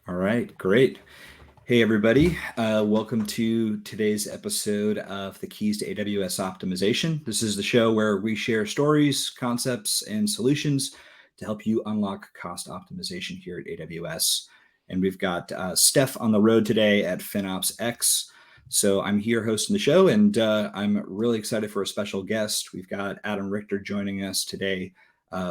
All right, great. Hey, everybody. Welcome to today's episode of the Keys to AWS Optimization. This is the show where we share stories, concepts, and solutions to help you unlock cost optimization here at AWS. And we've got Steph on the road today at FinOps X. So I'm here hosting the show, and I'm really excited for a special guest. We've got Adam Richter joining us today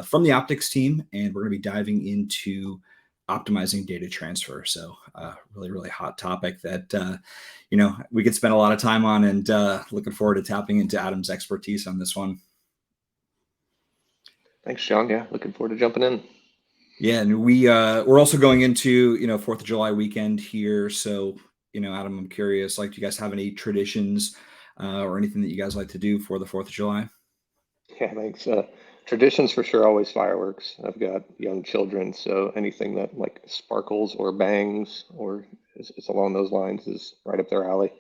from the Optics team, and we're going to be diving into optimizing data transfer. So really, really hot topic that, we could spend a lot of time on, and looking forward to tapping into Adam's expertise on this one. Thanks, John. Yeah, looking forward to jumping in. Yeah, and we're also going into 4th of July weekend here. So Adam, I'm curious, like, do you guys have any traditions or anything that you guys like to do for the 4th of July? Yeah, thanks. Traditions for sure, always fireworks. I've got young children, so anything that like sparkles or bangs or is along those lines is right up their alley.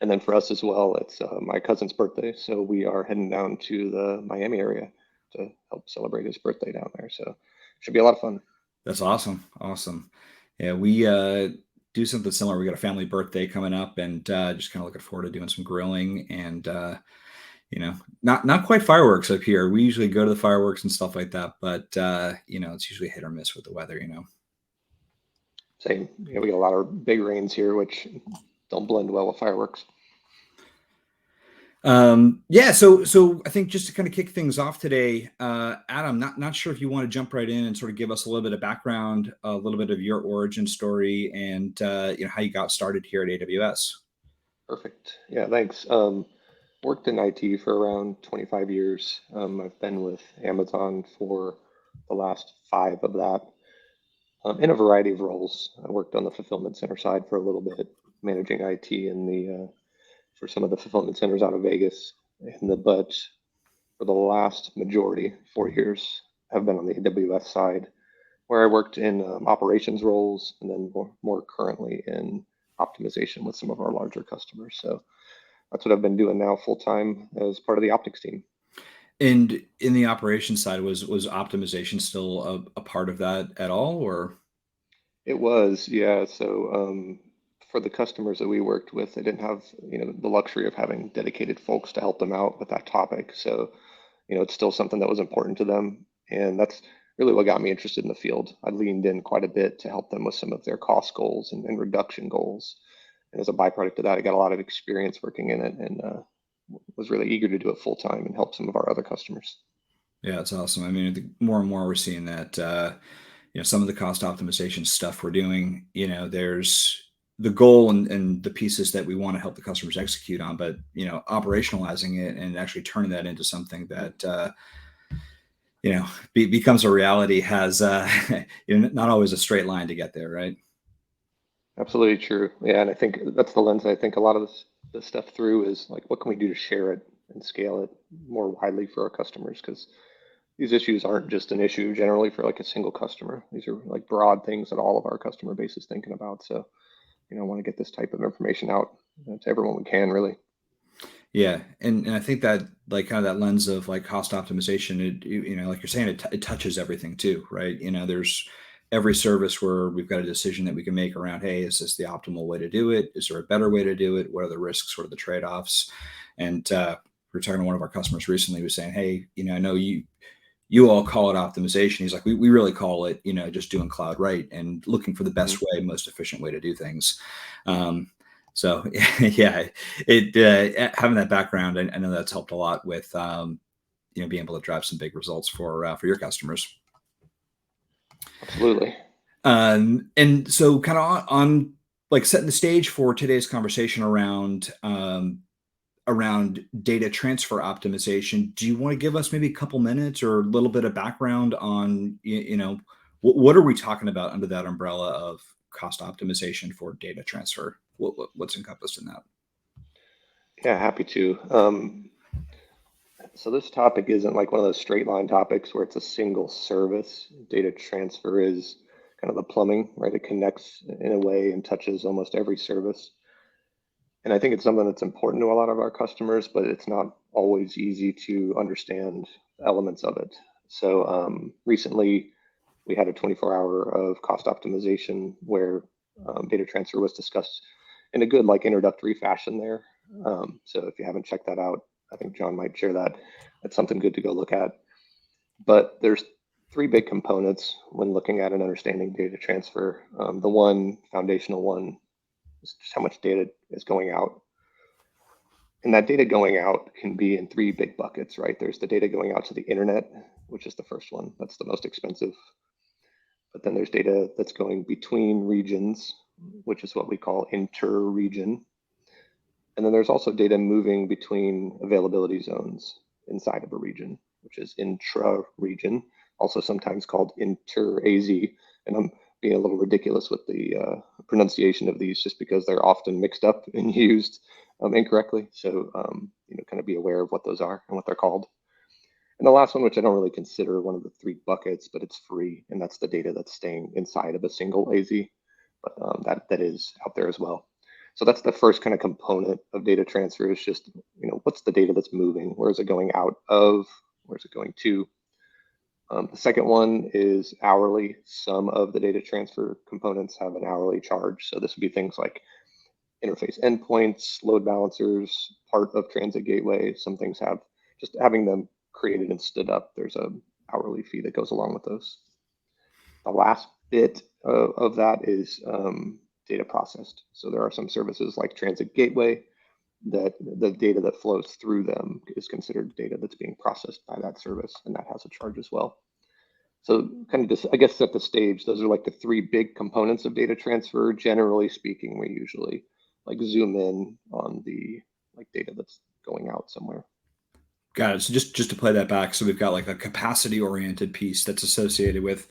And then for us as well, it's my cousin's birthday, so we are heading down to the Miami area to help celebrate his birthday down there. So should be a lot of fun. That's awesome. Awesome. Yeah, we do something similar. We got a family birthday coming up, and just kind of looking forward to doing some grilling and not quite fireworks up here. We usually go to the fireworks and stuff like that, but it's usually hit or miss with the weather. Same, we get a lot of big rains here, which don't blend well with fireworks. Yeah, so I think just to kind of kick things off today, Adam, not sure if you want to jump right in and sort of give us a little bit of background, a little bit of your origin story, and how you got started here at AWS. Perfect. Yeah, thanks. Worked in IT for around 25 years. I've been with Amazon for the last five of that, in a variety of roles. I worked on the fulfillment center side for a little bit, managing IT in the for some of the fulfillment centers out of Vegas. But for the last majority, 4 years, I've been on the AWS side, where I worked in operations roles, and then more currently in optimization with some of our larger customers. So that's what I've been doing now full time as part of the optics team. And in the operations side, was optimization still a part of that at all, or? It was, yeah. So for the customers that we worked with, they didn't have, the luxury of having dedicated folks to help them out with that topic. So, it's still something that was important to them. And that's really what got me interested in the field. I leaned in quite a bit to help them with some of their cost goals and reduction goals. And as a byproduct of that, I got a lot of experience working in it and was really eager to do it full time and help some of our other customers. Yeah, it's awesome. I mean, more and more we're seeing that some of the cost optimization stuff we're doing, there's the goal and the pieces that we want to help the customers execute on, but operationalizing it and actually turning that into something that becomes a reality has not always a straight line to get there, right? Absolutely true. Yeah, and I think that's the lens I think a lot of this stuff through is like, what can we do to share it and scale it more widely for our customers? Because these issues aren't just an issue generally for like a single customer. These are like broad things that all of our customer base is thinking about. So, I want to get this type of information out to everyone we can, really. Yeah, and I think that, like, kind of that lens of like cost optimization, like you're saying, it touches everything too, right? There's every service where we've got a decision that we can make around, hey, is this the optimal way to do it? Is there a better way to do it? What are the risks? What are the trade-offs? And we were talking to one of our customers recently, who was saying, hey, I know you all call it optimization. He's like, we really call it, just doing cloud right and looking for the best Mhm. way, most efficient way to do things. So yeah, it having that background, I know that's helped a lot with being able to drive some big results for your customers. Absolutely. And so kind of on like setting the stage for today's conversation around data transfer optimization. Do you want to give us maybe a couple minutes or a little bit of background on what are we talking about under that umbrella of cost optimization for data transfer? What's encompassed in that? Yeah, happy to. So this topic isn't like one of those straight line topics where it's a single service. Data transfer is kind of the plumbing, right? It connects in a way and touches almost every service. And I think it's something that's important to a lot of our customers, but it's not always easy to understand elements of it. So recently, we had a 24-hour of cost optimization where data transfer was discussed in a good like introductory fashion there. So if you haven't checked that out, I think John might share that. That's something good to go look at. But there's three big components when looking at and understanding data transfer. The one foundational one is just how much data is going out. And that data going out can be in three big buckets, right? There's the data going out to the internet, which is the first one. That's the most expensive. But then there's data that's going between regions, which is what we call inter-region. And then there's also data moving between availability zones inside of a region, which is intra-region, also sometimes called inter-AZ. And I'm being a little ridiculous with the pronunciation of these just because they're often mixed up and used incorrectly. So, kind of be aware of what those are and what they're called. And the last one, which I don't really consider one of the three buckets, but it's free, and that's the data that's staying inside of a single AZ, but that is out there as well. So that's the first kind of component of data transfer is just, what's the data that's moving? Where is it going out of? Where is it going to? The second one is hourly. Some of the data transfer components have an hourly charge. So this would be things like interface endpoints, load balancers, part of transit gateway. Some things have just having them created and stood up. There's a hourly fee that goes along with those. The last bit of that is data processed. So there are some services like transit gateway that the data that flows through them is considered data that's being processed by that service, and that has a charge as well. So kind of just, I guess, set the stage. Those are like the three big components of data transfer. Generally speaking, we usually like zoom in on the like data that's going out somewhere. Got it. So just to play that back, so we've got like a capacity oriented piece that's associated with,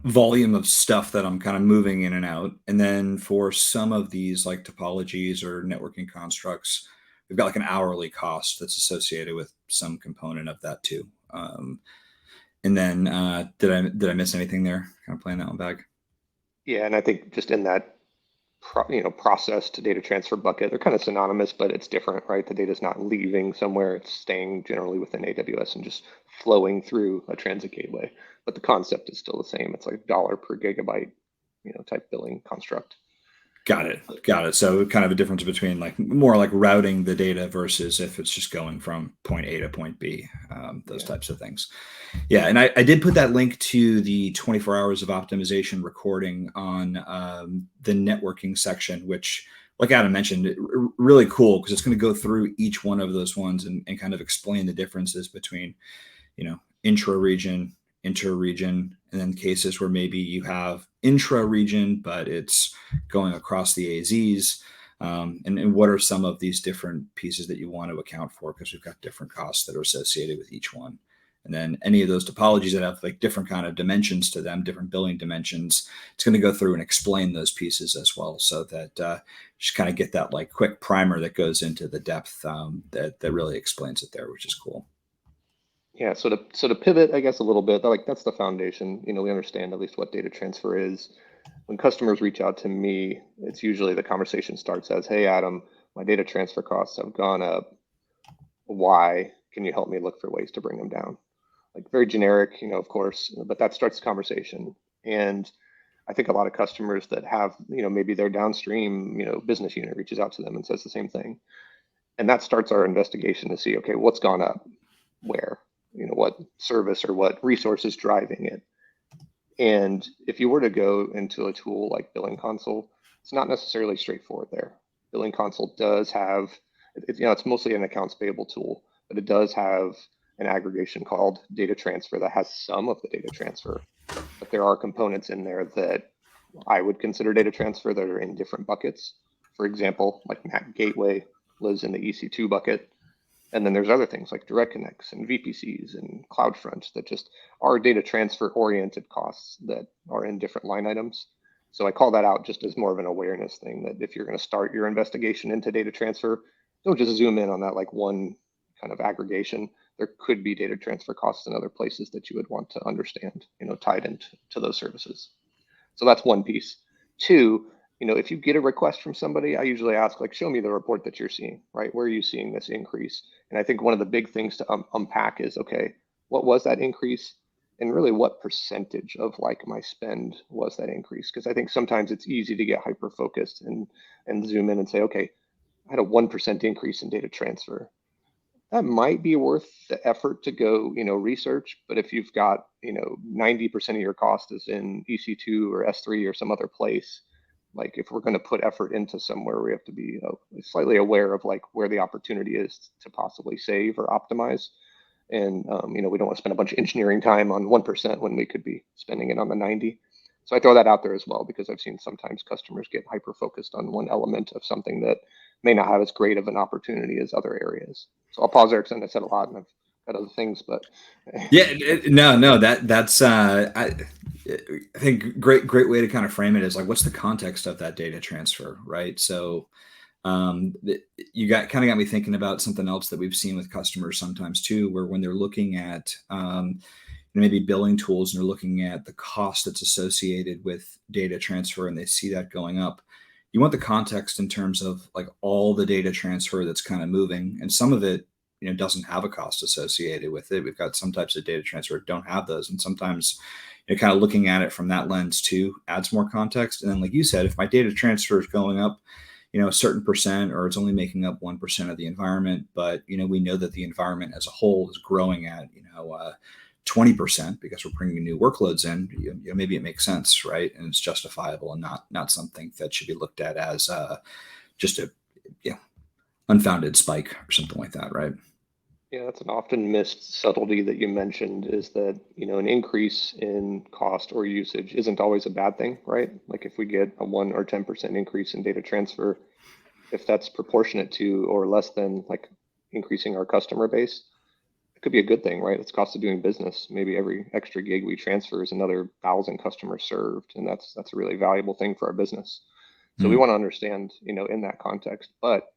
volume of stuff that I'm kind of moving in and out. And then for some of these like topologies or networking constructs, we've got like an hourly cost that's associated with some component of that too. And then did I miss anything there? Kind of playing that one back. Yeah, and I think just in that process to data transfer bucket, they're kind of synonymous, but it's different, right? The data is not leaving somewhere; it's staying generally within AWS and just flowing through a transit gateway. But the concept is still the same. It's like dollar per gigabyte, type billing construct. Got it. Got it. So kind of a difference between like more like routing the data versus if it's just going from point A to point B, those Yeah. types of things. Yeah. And I did put that link to the 24 hours of optimization recording on the networking section, which like Adam mentioned, really cool because it's going to go through each one of those ones and kind of explain the differences between, intra-region, inter-region, and then cases where maybe you have intra-region, but it's going across the AZs. And what are some of these different pieces that you want to account for? Because we've got different costs that are associated with each one. And then any of those topologies that have like different kind of dimensions to them, different billing dimensions, it's going to go through and explain those pieces as well, so that just kind of get that like quick primer that goes into the depth that really explains it there, which is cool. Yeah, so to pivot, I guess a little bit, like that's the foundation. We understand at least what data transfer is. When customers reach out to me, it's usually the conversation starts as, "Hey, Adam, my data transfer costs have gone up. Why? Can you help me look for ways to bring them down?" Like very generic, of course, but that starts the conversation. And I think a lot of customers that have, maybe their downstream, business unit reaches out to them and says the same thing. And that starts our investigation to see, okay, what's gone up? Where? What service or what resource is driving it? And if you were to go into a tool like Billing Console, it's not necessarily straightforward there. Billing Console does have, it's mostly an accounts payable tool, but it does have an aggregation called data transfer that has some of the data transfer. But there are components in there that I would consider data transfer that are in different buckets. For example, like NAT Gateway lives in the EC2 bucket. And then there's other things like direct connects and VPCs and CloudFront that just are data transfer oriented costs that are in different line items. So I call that out just as more of an awareness thing that if you're going to start your investigation into data transfer, don't just zoom in on that like one kind of aggregation. There could be data transfer costs in other places that you would want to understand, tied into those services. So that's one piece. Two, if you get a request from somebody, I usually ask, like, show me the report that you're seeing, right? Where are you seeing this increase? And I think one of the big things to unpack is, okay, what was that increase? and really what percentage of like my spend was that increase. Because I think sometimes it's easy to get hyper focused and zoom in and say, okay, I had a 1% increase in data transfer. That might be worth the effort to go, research. But if you've got, 90% of your cost is in EC2 or S3 or some other place, like if we're going to put effort into somewhere, we have to be slightly aware of like where the opportunity is to possibly save or optimize. And we don't want to spend a bunch of engineering time on 1% when we could be spending it on the 90. So I throw that out there as well, because I've seen sometimes customers get hyper focused on one element of something that may not have as great of an opportunity as other areas. So I'll pause there because I said a lot and I've got other things, but Yeah, no, that's I think great way to kind of frame it is like, what's the context of that data transfer, right? So you got me thinking about something else that we've seen with customers sometimes too, where when they're looking at maybe billing tools and they're looking at the cost that's associated with data transfer and they see that going up, you want the context in terms of like all the data transfer that's kind of moving, and some of it doesn't have a cost associated with it. We've got some types of data transfer that don't have those, and sometimes kind of looking at it from that lens too adds more context. And then, like you said, if my data transfer is going up a certain percent, or it's only making up 1% of the environment, but we know that the environment as a whole is growing at 20% because we're bringing new workloads in, maybe it makes sense, right? And it's justifiable and not something that should be looked at as just a unfounded spike or something like that, right? yeah, that's an often missed subtlety that you mentioned, is that, an increase in cost or usage isn't always a bad thing, right? Like if we get a 1 or 10% increase in data transfer, if that's proportionate to or less than like increasing our customer base, it could be a good thing, right? It's cost of doing business. Maybe every extra gig we transfer is another 1,000 customers served, and that's a really valuable thing for our business. So we Mm. want to understand, in that context. But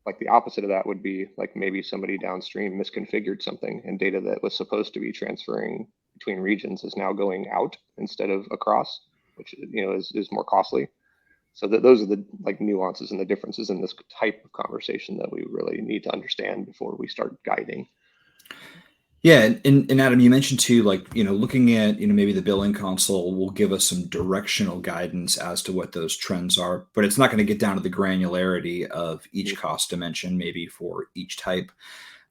like the opposite of that would be like maybe somebody downstream misconfigured something, and data that was supposed to be transferring between regions is now going out instead of across, which is more costly. So that those are the like nuances and the differences in this type of conversation that we really need to understand before we start guiding. Yeah, and Adam, you mentioned too, like looking at maybe the billing console will give us some directional guidance as to what those trends are, but it's not going to get down to the granularity of each cost dimension, maybe for each type.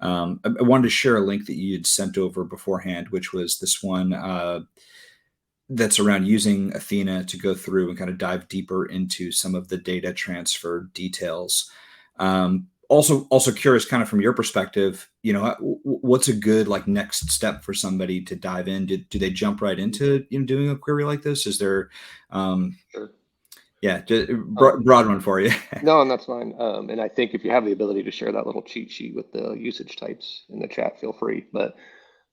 I wanted to share a link that you had sent over beforehand, which was this one that's around using Athena to go through and kind of dive deeper into some of the data transfer details. Also curious, kind of from your perspective, what's a good like next step for somebody to dive in? Do they jump right into doing a query like this? Is there, Sure. yeah, Um, broad one for you? no, and that's fine. And I think if you have the ability to share that little cheat sheet with the usage types in the chat, feel free. But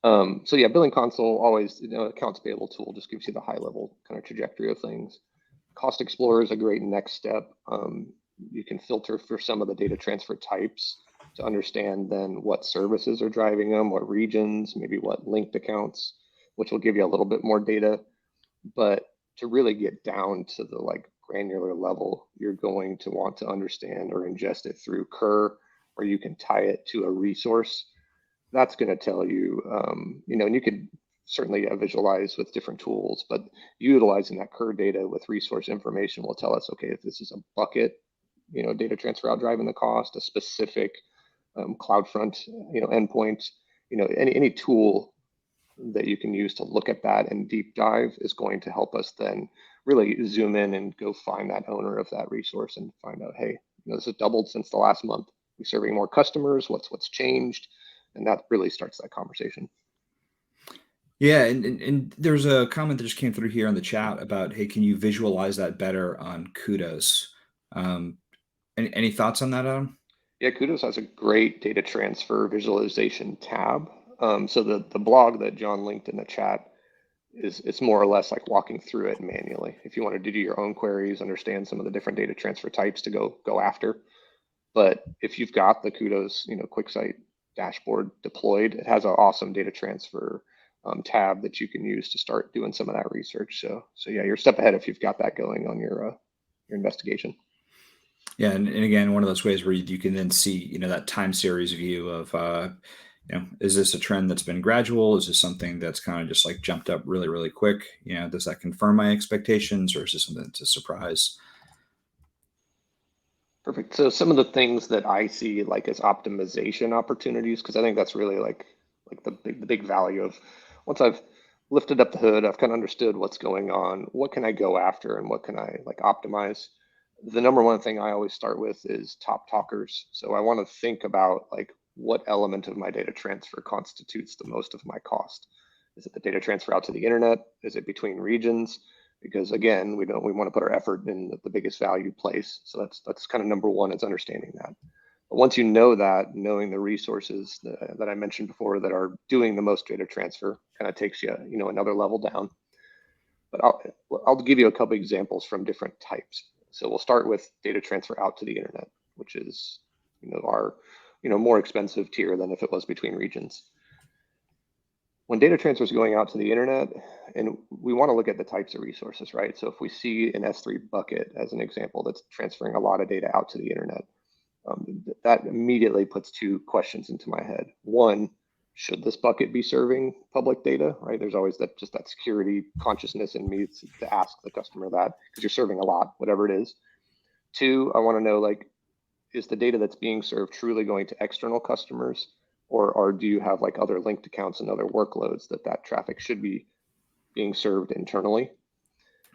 so yeah, billing console always, accounts payable tool just gives you the high level kind of trajectory of things. Cost Explorer is a great next step. You can filter for some of the data transfer types to understand then what services are driving them, what regions, maybe what linked accounts, which will give you a little bit more data. But to really get down to the like granular level, you're going to want to understand or ingest it through Cur, or you can tie it to a resource. That's going to tell you, and you could certainly visualize with different tools, but utilizing that Cur data with resource information will tell us, okay, if this is a bucket, data transfer out driving the cost, a specific CloudFront, endpoint, any tool that you can use to look at that and deep dive is going to help us then really zoom in and go find that owner of that resource and find out, hey, this has doubled since the last month. We're serving more customers. What's changed? And that really starts that conversation. Yeah, and there's a comment that just came through here in the chat about, hey, can you visualize that better on Kudos? Any thoughts on that, Adam? Yeah, Kudos has a great data transfer visualization tab. So the blog that John linked in the chat is it's more or less like walking through it manually. If you wanted to do your own queries, understand some of the different data transfer types to go after. But if you've got the Kudos, QuickSight dashboard deployed, it has an awesome data transfer tab that you can use to start doing some of that research. So yeah, you're a step ahead if you've got that going on your investigation. Yeah, and again, one of those ways where you can then see, that time series view of, Is this a trend that's been gradual? Is this something that's kind of just like jumped up really, really quick? Does that confirm my expectations, or is this something that's a surprise? Perfect. So some of the things that I see like as optimization opportunities, because I think that's really like the big value of once I've lifted up the hood, I've kind of understood what's going on, what can I go after and what can I like optimize. The number one thing I always start with is top talkers. So I want to think about like what element of my data transfer constitutes the most of my cost. Is it the data transfer out to the internet? Is it between regions? Because again, we want to put our effort in the biggest value place. So that's kind of number one, is understanding that. But once you know that, knowing the resources that I mentioned before that are doing the most data transfer kind of takes you another level down. But I'll give you a couple examples from different types. So we'll start with data transfer out to the internet, which is our more expensive tier than if it was between regions. When data transfer is going out to the internet, and we want to look at the types of resources, right? So if we see an S3 bucket as an example that's transferring a lot of data out to the internet, that immediately puts two questions into my head. One, should this bucket be serving public data, right? There's always that security consciousness in me to ask the customer that, because you're serving a lot, whatever it is. Two, I want to know, like, is the data that's being served truly going to external customers, or do you have like other linked accounts and other workloads that traffic should be being served internally?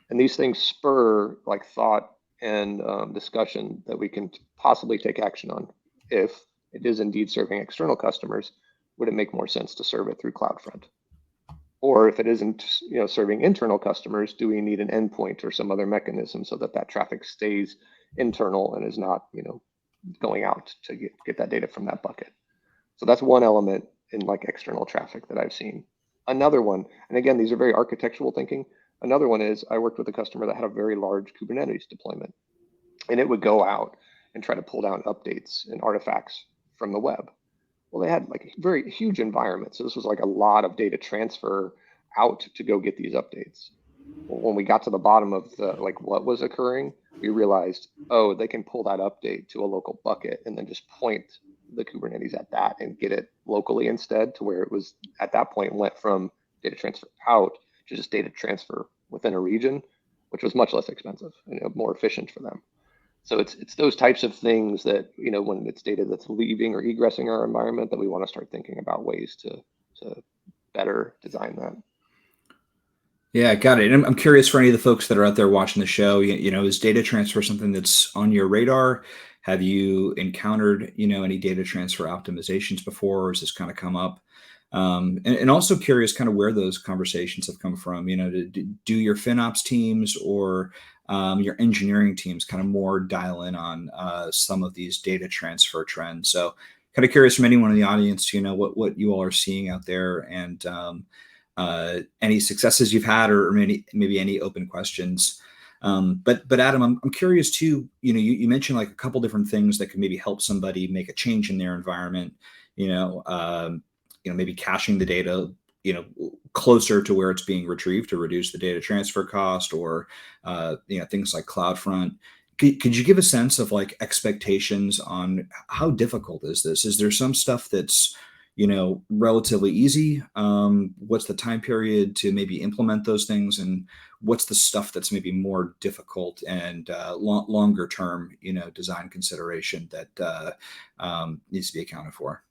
And these things spur like thought and discussion that we can possibly take action on. If it is indeed serving external customers, would it make more sense to serve it through CloudFront? Or if it isn't, serving internal customers, do we need an endpoint or some other mechanism so that traffic stays internal and is not, going out to get that data from that bucket? So that's one element in like external traffic that I've seen. Another one, and again, these are very architectural thinking. Another one is I worked with a customer that had a very large Kubernetes deployment, and it would go out and try to pull down updates and artifacts from the web. Well, they had like a very huge environment. So this was like a lot of data transfer out to go get these updates. Well, when we got to the bottom of the like what was occurring, we realized, oh, they can pull that update to a local bucket and then just point the Kubernetes at that and get it locally instead, to where it was at that point went from data transfer out to just data transfer within a region, which was much less expensive and more efficient for them. So it's those types of things that, when it's data that's leaving or egressing our environment, that we want to start thinking about ways to better design that. Yeah, got it. And I'm curious for any of the folks that are out there watching the show, is data transfer something that's on your radar? Have you encountered, any data transfer optimizations before, or has this kind of come up? And also curious kind of where those conversations have come from. Do your FinOps teams or your engineering teams kind of more dial in on some of these data transfer trends? So kind of curious from anyone in the audience, what you all are seeing out there, and any successes you've had, or maybe any open questions. But Adam, I'm curious too. You mentioned like a couple different things that could maybe help somebody make a change in their environment. Maybe caching the data, closer to where it's being retrieved to reduce the data transfer cost, or things like CloudFront. Could you give a sense of like expectations on how difficult is this? Is there some stuff that's relatively easy? What's the time period to maybe implement those things, and what's the stuff that's maybe more difficult and longer term, design consideration that needs to be accounted for?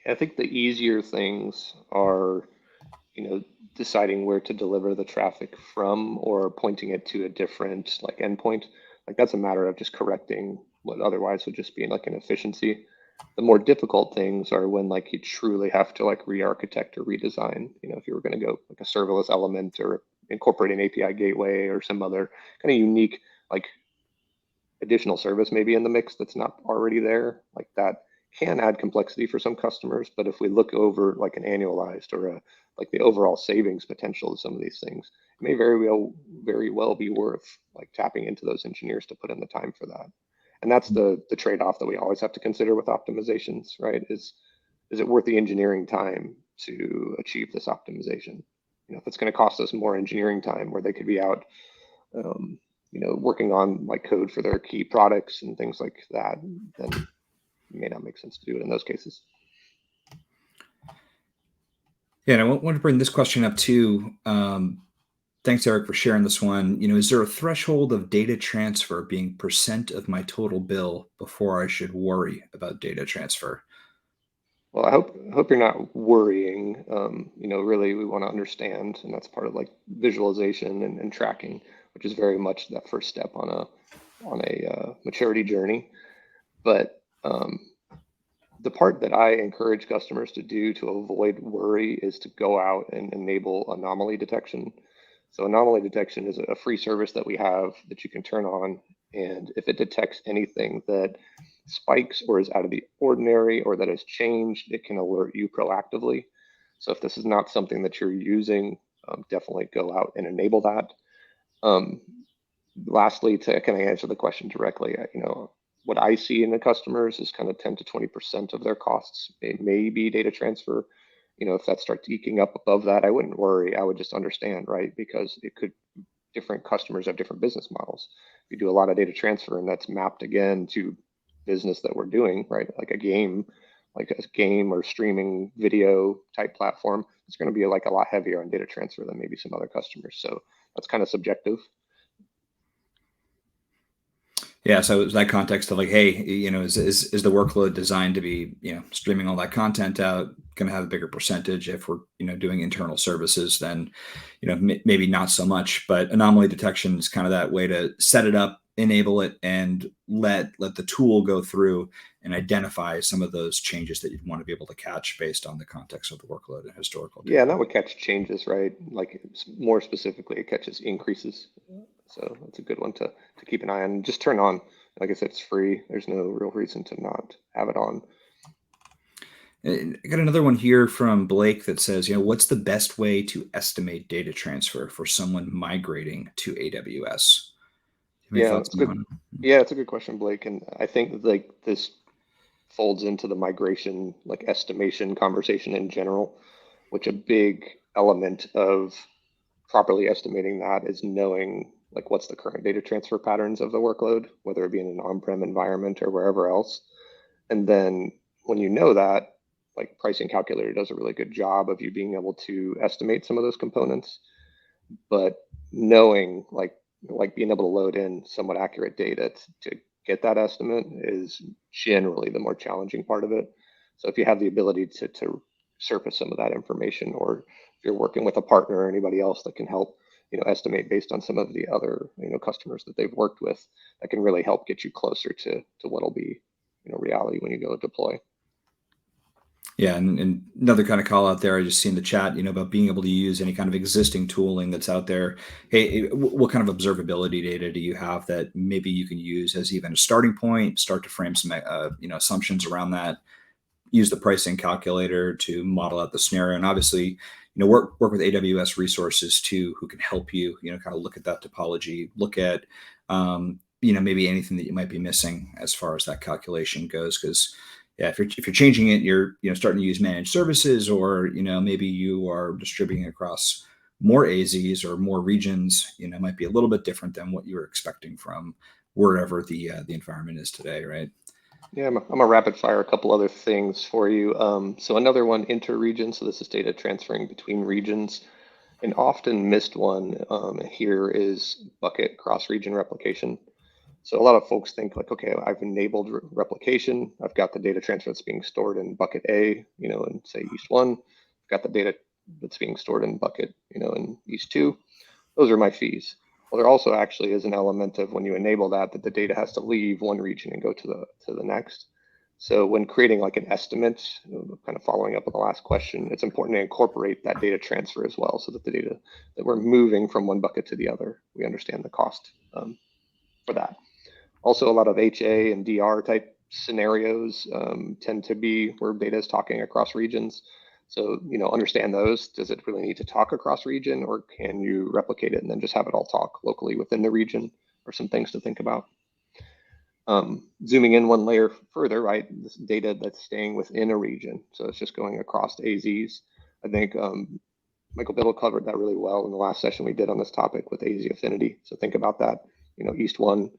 I think the easier things are, deciding where to deliver the traffic from or pointing it to a different like endpoint. Like that's a matter of just correcting what otherwise would just be like an efficiency. The more difficult things are when like you truly have to like re-architect or redesign. If you were going to go like a serverless element or incorporate an API gateway or some other kind of unique like additional service maybe in the mix that's not already there, like that can add complexity for some customers. But if we look over like an annualized or like the overall savings potential of some of these things, it may very well be worth like tapping into those engineers to put in the time for that. And that's the trade-off that we always have to consider with optimizations, right? Is it worth the engineering time to achieve this optimization? If it's going to cost us more engineering time where they could be out um, working on like code for their key products and things like that, then it may not make sense to do it in those cases. Yeah, and I want to bring this question up too. Thanks, Eric, for sharing this one. Is there a threshold of data transfer being percent of my total bill before I should worry about data transfer? Well, I hope you're not worrying. Really, we want to understand, and that's part of like visualization and tracking, which is very much that first step on a maturity journey. But the part that I encourage customers to do to avoid worry is to go out and enable anomaly detection. So anomaly detection is a free service that we have that you can turn on, and if it detects anything that spikes or is out of the ordinary or that has changed, it can alert you proactively. So if this is not something that you're using, definitely go out and enable that. Um, Lastly, to kind of answer the question directly, what I see in the customers is kind of 10 to 20% of their costs may be data transfer. If that starts eking up above that, I wouldn't worry. I would just understand, right? Because different customers have different business models. If you do a lot of data transfer and that's mapped again to business that we're doing, right? Like a game or streaming video type platform, it's going to be like a lot heavier on data transfer than maybe some other customers. So that's kind of subjective. Yeah, so it's that context of like, hey, is the workload designed to be, streaming all that content out, going to have a bigger percentage if we're, doing internal services, then, maybe not so much. But anomaly detection is kind of that way to set it up, enable it, and let the tool go through and identify some of those changes that you'd want to be able to catch based on the context of the workload and historical Yeah, and data. that would catch changes, right? Like more specifically, it catches increases. So that's a good one to keep an eye on. Just turn on. Like I said, it's free. There's no real reason to not have it on. And I got another one here from Blake that says, what's the best way to estimate data transfer for someone migrating to AWS? Have any Yeah, thoughts it's on that good. one? Yeah, it's a good question, Blake. And I think like this folds into the migration like estimation conversation in general, which a big element of properly estimating that is knowing like what's the current data transfer patterns of the workload, whether it be in an on-prem environment or wherever else. And then when you know that, like pricing calculator does a really good job of you being able to estimate some of those components, but knowing like being able to load in somewhat accurate data to get that estimate is generally the more challenging part of it. So if you have the ability to surface some of that information, or if you're working with a partner or anybody else that can help, estimate based on some of the other, customers that they've worked with, that can really help get you closer to what'll be, reality when you go deploy. Yeah, and another kind of call out there, I just see in the chat, about being able to use any kind of existing tooling that's out there. Hey, what kind of observability data do you have that maybe you can use as even a starting point, start to frame some, assumptions around that, use the pricing calculator to model out the scenario, and obviously, work with AWS resources too, who can help you, kind of look at that topology, look at, maybe anything that you might be missing as far as that calculation goes. Because yeah, if you're changing it, you're starting to use managed services, or maybe you are distributing across more AZs or more regions. It might be a little bit different than what you were expecting from wherever the environment is today, right? Yeah, I'm a rapid fire a couple other things for you. So another one, inter-region. So this is data transferring between regions. An often missed one here is bucket cross-region replication. So a lot of folks think like, okay, I've enabled replication. I've got the data transfer that's being stored in bucket A, in say East 1. I've got the data that's being stored in bucket, in East 2. Those are my fees. Well, there also actually is an element of when you enable that the data has to leave one region and go to the next. So when creating like an estimate, kind of following up on the last question, it's important to incorporate that data transfer as well, so that the data that we're moving from one bucket to the other, we understand the cost for that. Also, a lot of HA and DR type scenarios tend to be where data is talking across regions. So, understand those. Does it really need to talk across region, or can you replicate it and then just have it all talk locally within the region? Or some things to think about. Zooming in one layer further, right? This data that's staying within a region. So it's just going across AZs. I think Michael Biddle covered that really well in the last session we did on this topic with AZ Affinity. So think about that. East 1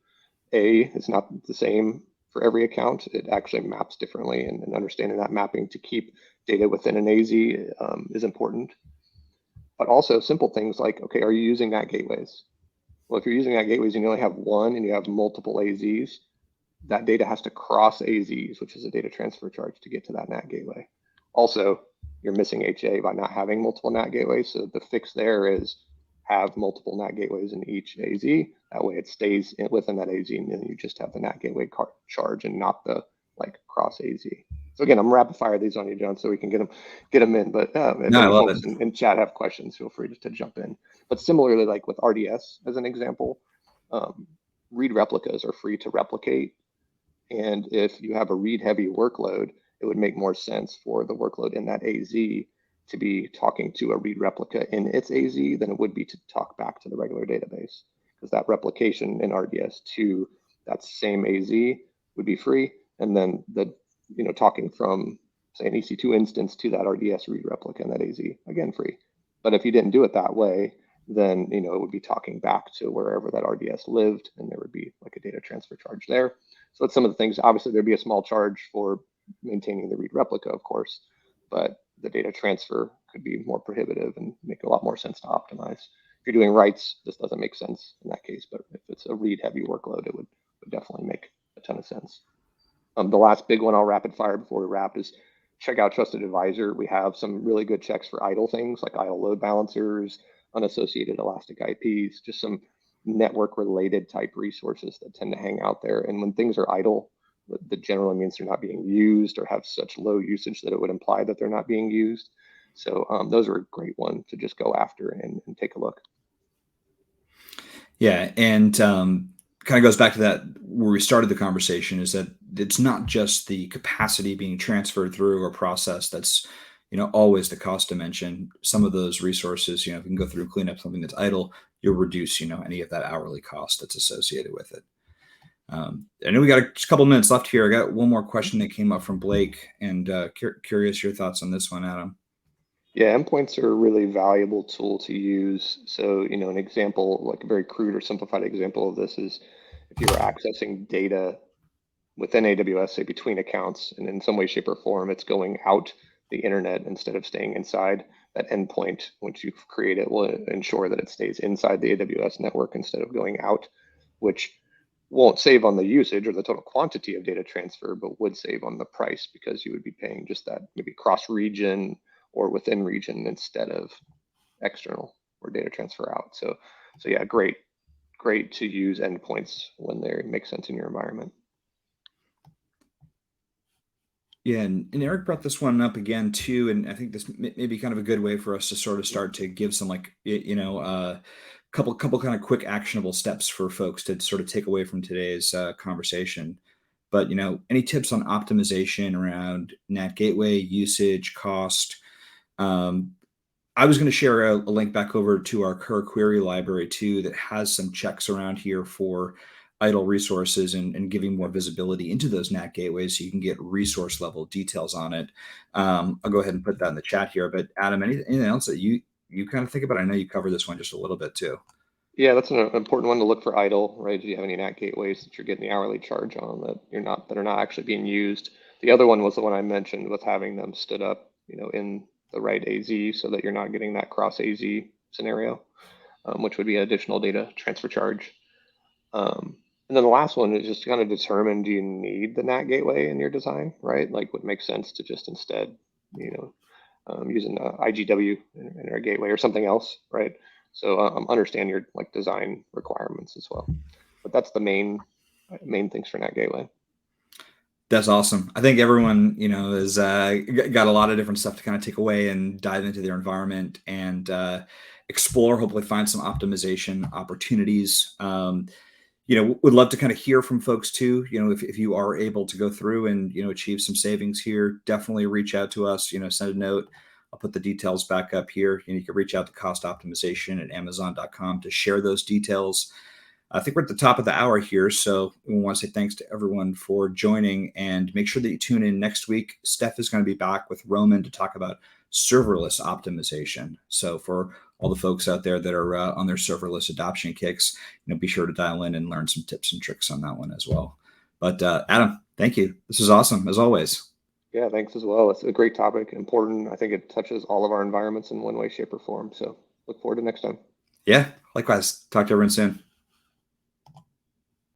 A is not the same for every account. It actually maps differently, and understanding that mapping to keep data within an AZ is important, but also simple things like, okay, are you using NAT gateways? Well, if you're using NAT gateways and you only have one and you have multiple AZs, that data has to cross AZs, which is a data transfer charge, to get to that NAT gateway. Also, you're missing HA by not having multiple NAT gateways. So the fix there is have multiple NAT gateways in each AZ. That way it stays within that AZ, and then you just have the NAT gateway charge and not the like cross AZ. So again, I'm rapid fire these on you, John, so we can get them in. But if No, I any love folks it. in chat have questions, feel free to jump in. But similarly, like with RDS as an example, read replicas are free to replicate. And if you have a read heavy workload, it would make more sense for the workload in that AZ to be talking to a read replica in its AZ than it would be to talk back to the regular database. Because that replication in RDS to that same AZ would be free. And then the talking from say an EC2 instance to that RDS read replica in that AZ, again free. But if you didn't do it that way, then it would be talking back to wherever that RDS lived, and there would be like a data transfer charge there. So that's some of the things. Obviously, there'd be a small charge for maintaining the read replica, of course, but the data transfer could be more prohibitive and make a lot more sense to optimize. If you're doing writes, this doesn't make sense in that case, but if it's a read heavy workload, it would definitely make a ton of sense. The last big one I'll rapid fire before we wrap is check out Trusted Advisor. We have some really good checks for idle things like idle load balancers, unassociated elastic IPs, just some network related type resources that tend to hang out there. And when things are idle, that generally means they're not being used or have such low usage that it would imply that they're not being used. So those are a great one to just go after and take a look. Yeah, and kind of goes back to that where we started the conversation, is that it's not just the capacity being transferred through a process that's always the cost dimension. Some of those resources, if you can go through and clean up something that's idle, you'll reduce any of that hourly cost that's associated with it. I know we got a couple minutes left here. I got one more question that came up from Blake, and curious your thoughts on this one, Adam. Yeah, endpoints are a really valuable tool to use. So, an example, like a very crude or simplified example of this is if you were accessing data within AWS, say between accounts, and in some way, shape, or form, it's going out the internet instead of staying inside. That endpoint, once you create it, will ensure that it stays inside the AWS network instead of going out, which won't save on the usage or the total quantity of data transfer, but would save on the price because you would be paying just that maybe cross region or within region instead of external or data transfer out. So yeah, great to use endpoints when they make sense in your environment. Yeah, and Eric brought this one up again too, and I think this may be kind of a good way for us to sort of start to give some couple kind of quick actionable steps for folks to sort of take away from today's conversation. But any tips on optimization around NAT gateway usage, cost? I was going to share a link back over to our Kerr query library too that has some checks around here for idle resources and giving more visibility into those NAT gateways so you can get resource level details on it. I'll go ahead and put that in the chat here. But Adam, anything else that you kind of think about? I know you covered this one just a little bit too. Yeah, that's an important one to look for idle, right? Do you have any NAT gateways that you're getting the hourly charge on that are not actually being used? The other one was the one I mentioned with having them stood up, in the right AZ so that you're not getting that cross AZ scenario, which would be an additional data transfer charge. And then the last one is just to kind of determine, do you need the NAT gateway in your design, right? Like what makes sense to just instead, using IGW in our gateway or something else, right? So understand your like design requirements as well. But that's the main things for NAT gateway. That's awesome. I think everyone, has got a lot of different stuff to kind of take away and dive into their environment and explore, hopefully find some optimization opportunities. Would love to kind of hear from folks too. If you are able to go through and, achieve some savings here, definitely reach out to us, send a note. I'll put the details back up here. You can reach out to cost optimization at amazon.com to share those details. I think we're at the top of the hour here, so we want to say thanks to everyone for joining, and make sure that you tune in next week. Steph is going to be back with Roman to talk about serverless optimization. So for all the folks out there that are on their serverless adoption kicks, be sure to dial in and learn some tips and tricks on that one as well. But Adam, thank you. This was awesome as always. Yeah, thanks as well. It's a great topic, important. I think it touches all of our environments in one way, shape, or form. So look forward to next time. Yeah, likewise. Talk to everyone soon.